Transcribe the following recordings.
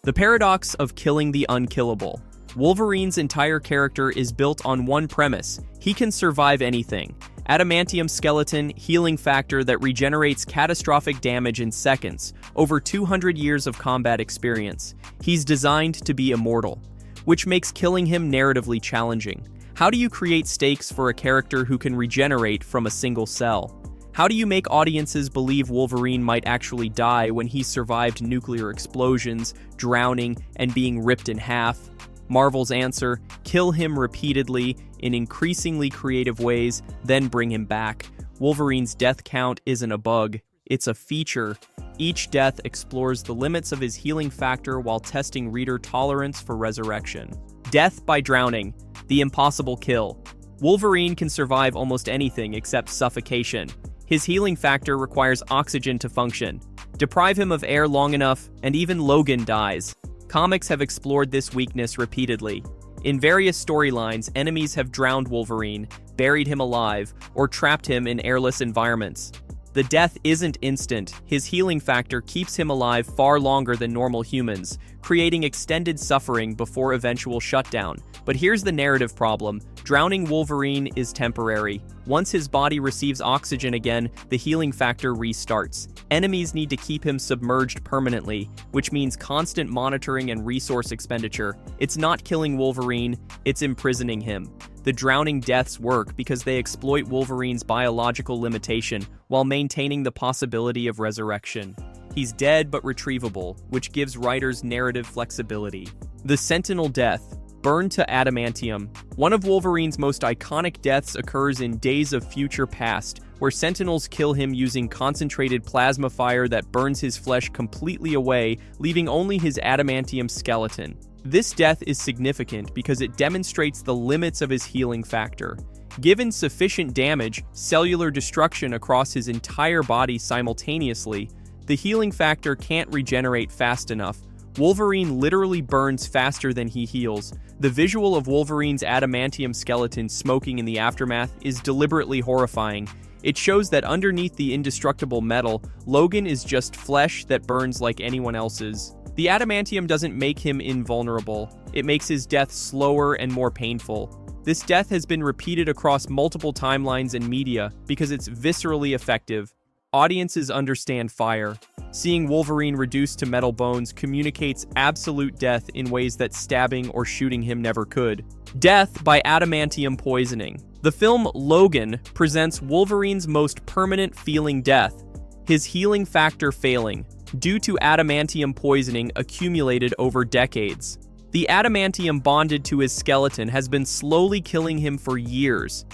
The paradox of killing the unkillable. Wolverine's entire character is built on one premise: he can survive anything. Adamantium skeleton, healing factor that regenerates catastrophic damage in seconds, over 200 years of combat experience. He's designed to be immortal, which makes killing him narratively challenging. How do you create stakes for a character who can regenerate from a single cell? How do you make audiences believe Wolverine might actually die when he survived nuclear explosions, drowning, and being ripped in half? Marvel's answer: kill him repeatedly in increasingly creative ways, then bring him back. Wolverine's death count isn't a bug, it's a feature. Each death explores the limits of his healing factor while testing reader tolerance for resurrection. Death by drowning, the impossible kill. Wolverine can survive almost anything except suffocation. His healing factor requires oxygen to function. Deprive him of air long enough, and even Logan dies. Comics have explored this weakness repeatedly. In various storylines, enemies have drowned Wolverine, buried him alive, or trapped him in airless environments. The death isn't instant. His healing factor keeps him alive far longer than normal humans, creating extended suffering before eventual shutdown. But here's the narrative problem: drowning Wolverine is temporary. Once his body receives oxygen again, the healing factor restarts. Enemies need to keep him submerged permanently, which means constant monitoring and resource expenditure. It's not killing Wolverine, it's imprisoning him. The drowning deaths work because they exploit Wolverine's biological limitation while maintaining the possibility of resurrection. He's dead but retrievable, which gives writers narrative flexibility. The Sentinel death. Burned to adamantium. One of Wolverine's most iconic deaths occurs in Days of Future Past, where Sentinels kill him using concentrated plasma fire that burns his flesh completely away, leaving only his adamantium skeleton. This death is significant because it demonstrates the limits of his healing factor. Given sufficient damage, cellular destruction across his entire body simultaneously, the healing factor can't regenerate fast enough. Wolverine literally burns faster than he heals. The visual of Wolverine's adamantium skeleton smoking in the aftermath is deliberately horrifying. It shows that underneath the indestructible metal, Logan is just flesh that burns like anyone else's. The adamantium doesn't make him invulnerable. It makes his death slower and more painful. This death has been repeated across multiple timelines and media because it's viscerally effective. Audiences understand fire. Seeing Wolverine reduced to metal bones communicates absolute death in ways that stabbing or shooting him never could. Death by adamantium poisoning. The film Logan presents Wolverine's most permanent feeling death, his healing factor failing, due to adamantium poisoning accumulated over decades. The adamantium bonded to his skeleton has been slowly killing him for years.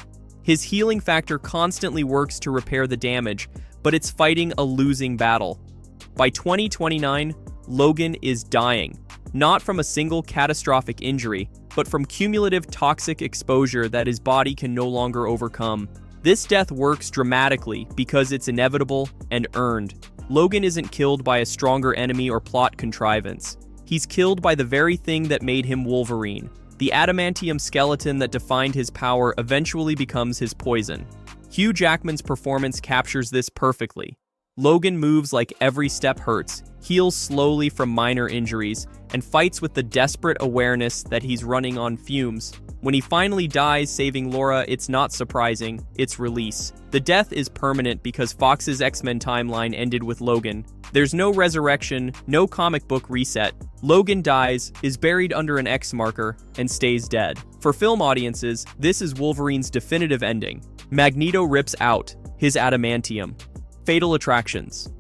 His healing factor constantly works to repair the damage, but it's fighting a losing battle. By 2029, Logan is dying, not from a single catastrophic injury, but from cumulative toxic exposure that his body can no longer overcome. This death works dramatically because it's inevitable and earned. Logan isn't killed by a stronger enemy or plot contrivance. He's killed by the very thing that made him Wolverine. The adamantium skeleton that defined his power eventually becomes his poison. Hugh Jackman's performance captures this perfectly. Logan moves like every step hurts, heals slowly from minor injuries, and fights with the desperate awareness that he's running on fumes. When he finally dies saving Laura, it's not surprising, it's release. The death is permanent because Fox's X-Men timeline ended with Logan. There's no resurrection, no comic book reset. Logan dies, is buried under an X marker, and stays dead. For film audiences, this is Wolverine's definitive ending. Magneto rips out his adamantium. Fatal attractions.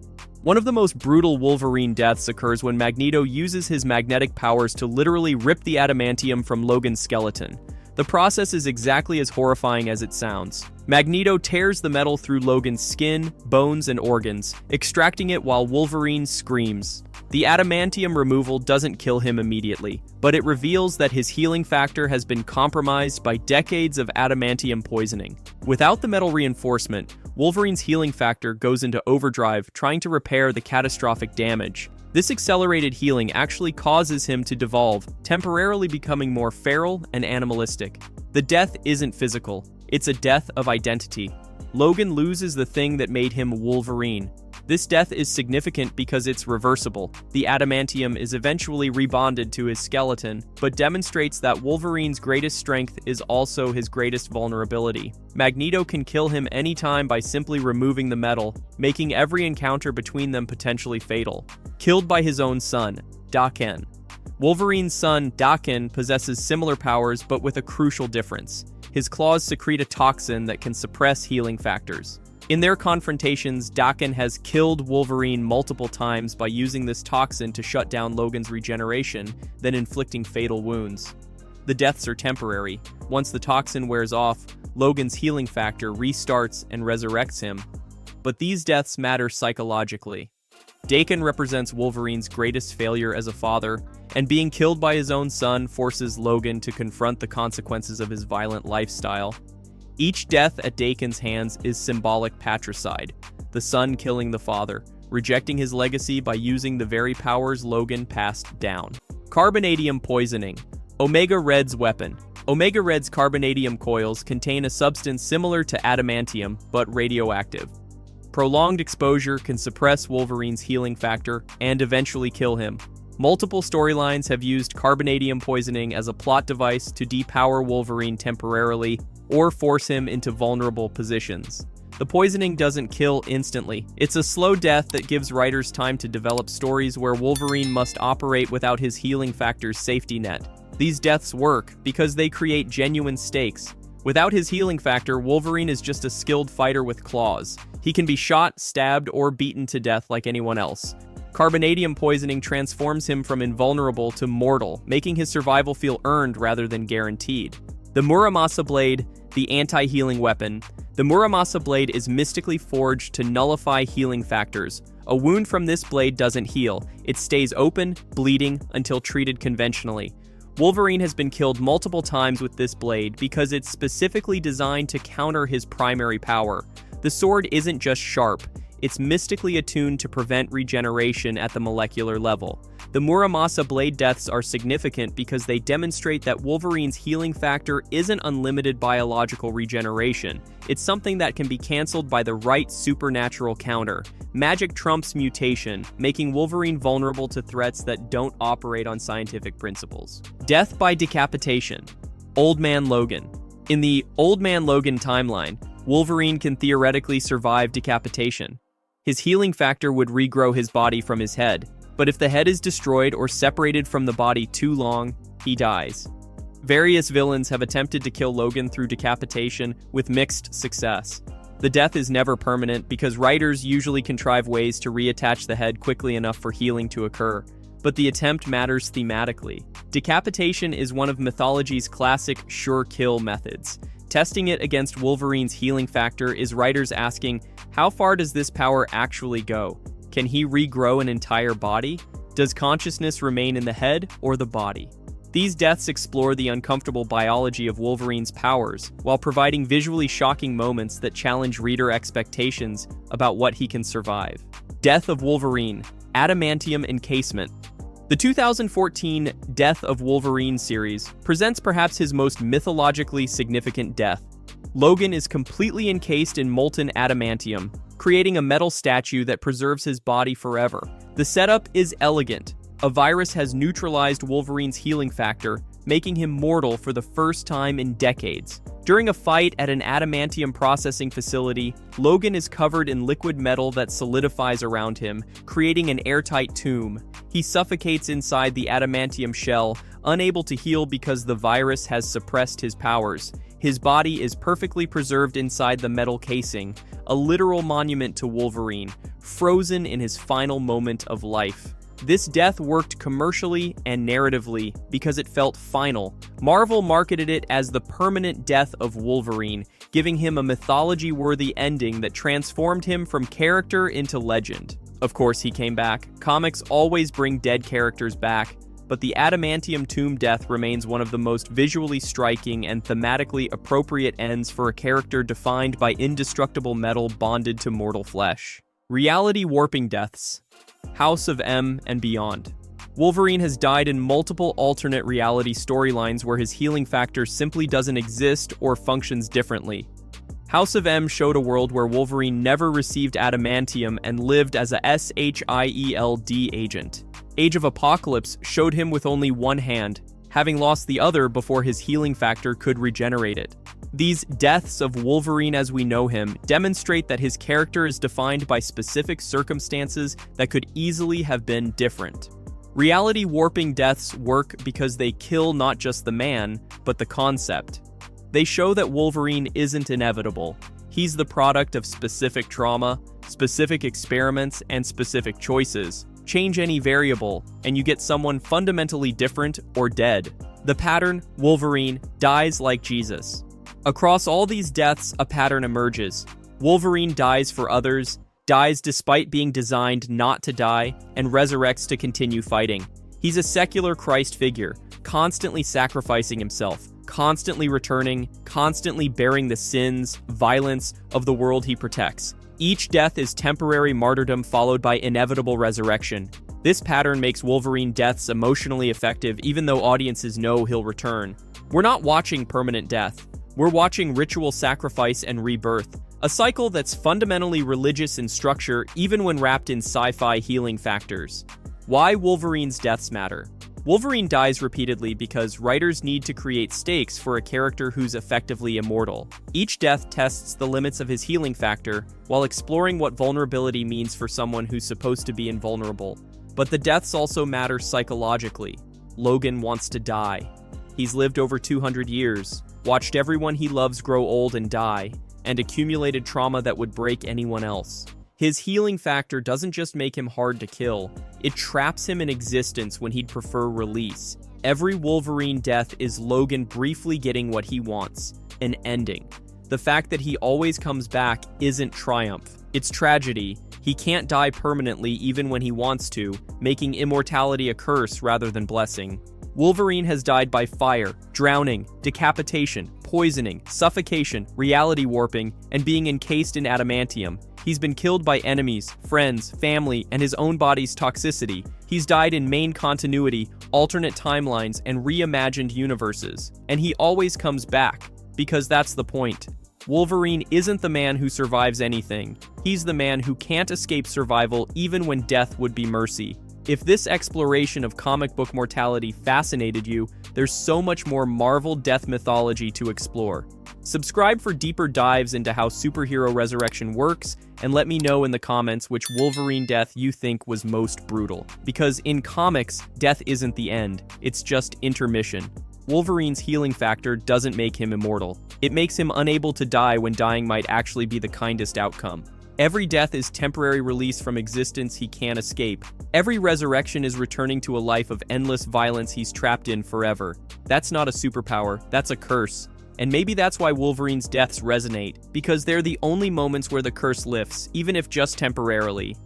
One of the most brutal Wolverine deaths occurs when Magneto uses his magnetic powers to literally rip the adamantium from Logan's skeleton. The process is exactly as horrifying as it sounds. Magneto tears the metal through Logan's skin, bones, and organs, extracting it while Wolverine screams. The adamantium removal doesn't kill him immediately, but it reveals that his healing factor has been compromised by decades of adamantium poisoning. Without the metal reinforcement, Wolverine's healing factor goes into overdrive, trying to repair the catastrophic damage. This accelerated healing actually causes him to devolve, temporarily becoming more feral and animalistic. The death isn't physical, it's a death of identity. Logan loses the thing that made him Wolverine. This death is significant because it's reversible. The adamantium is eventually rebonded to his skeleton, but demonstrates that Wolverine's greatest strength is also his greatest vulnerability. Magneto can kill him anytime by simply removing the metal, making every encounter between them potentially fatal. Killed by his own son, Daken. Wolverine's son, Daken, possesses similar powers but with a crucial difference. His claws secrete a toxin that can suppress healing factors. In their confrontations, Daken has killed Wolverine multiple times by using this toxin to shut down Logan's regeneration, then inflicting fatal wounds. The deaths are temporary. Once the toxin wears off, Logan's healing factor restarts and resurrects him. But these deaths matter psychologically. Daken represents Wolverine's greatest failure as a father, and being killed by his own son forces Logan to confront the consequences of his violent lifestyle. Each death at Daken's hands is symbolic patricide, the son killing the father, rejecting his legacy by using the very powers Logan passed down. Carbonadium poisoning. Omega Red's weapon. Omega Red's carbonadium coils contain a substance similar to adamantium, but radioactive. Prolonged exposure can suppress Wolverine's healing factor and eventually kill him. Multiple storylines have used carbonadium poisoning as a plot device to depower Wolverine temporarily or force him into vulnerable positions. The poisoning doesn't kill instantly. It's a slow death that gives writers time to develop stories where Wolverine must operate without his healing factor's safety net. These deaths work because they create genuine stakes. Without his healing factor, Wolverine is just a skilled fighter with claws. He can be shot, stabbed, or beaten to death like anyone else. Carbonadium poisoning transforms him from invulnerable to mortal, making his survival feel earned rather than guaranteed. The Muramasa Blade, the anti-healing weapon. The Muramasa Blade is mystically forged to nullify healing factors. A wound from this blade doesn't heal. It stays open, bleeding, until treated conventionally. Wolverine has been killed multiple times with this blade because it's specifically designed to counter his primary power. The sword isn't just sharp, it's mystically attuned to prevent regeneration at the molecular level. The Muramasa blade deaths are significant because they demonstrate that Wolverine's healing factor isn't unlimited biological regeneration. It's something that can be cancelled by the right supernatural counter. Magic trumps mutation, making Wolverine vulnerable to threats that don't operate on scientific principles. Death by decapitation. Old Man Logan. In the Old Man Logan timeline, Wolverine can theoretically survive decapitation. His healing factor would regrow his body from his head, but if the head is destroyed or separated from the body too long, he dies. Various villains have attempted to kill Logan through decapitation with mixed success. The death is never permanent because writers usually contrive ways to reattach the head quickly enough for healing to occur, but the attempt matters thematically. Decapitation is one of mythology's classic sure kill methods. Testing it against Wolverine's healing factor is writers asking, how far does this power actually go? Can he regrow an entire body? Does consciousness remain in the head or the body? These deaths explore the uncomfortable biology of Wolverine's powers, while providing visually shocking moments that challenge reader expectations about what he can survive. Death of Wolverine. Adamantium encasement. The 2014 Death of Wolverine series presents perhaps his most mythologically significant death. Logan is completely encased in molten adamantium, creating a metal statue that preserves his body forever. The setup is elegant. A virus has neutralized Wolverine's healing factor, making him mortal for the first time in decades. During a fight at an adamantium processing facility, Logan is covered in liquid metal that solidifies around him, creating an airtight tomb. He suffocates inside the adamantium shell, unable to heal because the virus has suppressed his powers. His body is perfectly preserved inside the metal casing, a literal monument to Wolverine, frozen in his final moment of life. This death worked commercially and narratively because it felt final. Marvel marketed it as the permanent death of Wolverine, giving him a mythology-worthy ending that transformed him from character into legend. Of course, he came back. Comics always bring dead characters back, but the adamantium tomb death remains one of the most visually striking and thematically appropriate ends for a character defined by indestructible metal bonded to mortal flesh. Reality warping deaths. House of M and beyond. Wolverine has died in multiple alternate reality storylines where his healing factor simply doesn't exist or functions differently. House of M showed a world where Wolverine never received adamantium and lived as a SHIELD agent. Age of Apocalypse showed him with only one hand, having lost the other before his healing factor could regenerate it. These deaths of Wolverine as we know him demonstrate that his character is defined by specific circumstances that could easily have been different. Reality warping deaths work because they kill not just the man, but the concept. They show that Wolverine isn't inevitable. He's the product of specific trauma, specific experiments, and specific choices. Change any variable, and you get someone fundamentally different or dead. The pattern, Wolverine, dies like Jesus. Across all these deaths, a pattern emerges. Wolverine dies for others, dies despite being designed not to die, and resurrects to continue fighting. He's a secular Christ figure, constantly sacrificing himself, constantly returning, constantly bearing the sins, violence of the world he protects. Each death is temporary martyrdom followed by inevitable resurrection. This pattern makes Wolverine deaths emotionally effective even though audiences know he'll return. We're not watching permanent death. We're watching ritual sacrifice and rebirth, a cycle that's fundamentally religious in structure even when wrapped in sci-fi healing factors. Why Wolverine's deaths matter. Wolverine dies repeatedly because writers need to create stakes for a character who's effectively immortal. Each death tests the limits of his healing factor while exploring what vulnerability means for someone who's supposed to be invulnerable. But the deaths also matter psychologically. Logan wants to die. He's lived over 200 years, watched everyone he loves grow old and die, and accumulated trauma that would break anyone else. His healing factor doesn't just make him hard to kill, it traps him in existence when he'd prefer release. Every Wolverine death is Logan briefly getting what he wants, an ending. The fact that he always comes back isn't triumph, it's tragedy. He can't die permanently even when he wants to, making immortality a curse rather than blessing. Wolverine has died by fire, drowning, decapitation, poisoning, suffocation, reality warping, and being encased in adamantium. He's been killed by enemies, friends, family, and his own body's toxicity. He's died in main continuity, alternate timelines, and reimagined universes. And he always comes back, because that's the point. Wolverine isn't the man who survives anything. He's the man who can't escape survival even when death would be mercy. If this exploration of comic book mortality fascinated you, there's so much more Marvel death mythology to explore. Subscribe for deeper dives into how superhero resurrection works, and let me know in the comments which Wolverine death you think was most brutal. Because in comics, death isn't the end, it's just intermission. Wolverine's healing factor doesn't make him immortal. It makes him unable to die when dying might actually be the kindest outcome. Every death is temporary release from existence he can't escape. Every resurrection is returning to a life of endless violence he's trapped in forever. That's not a superpower, that's a curse. And maybe that's why Wolverine's deaths resonate, because they're the only moments where the curse lifts, even if just temporarily.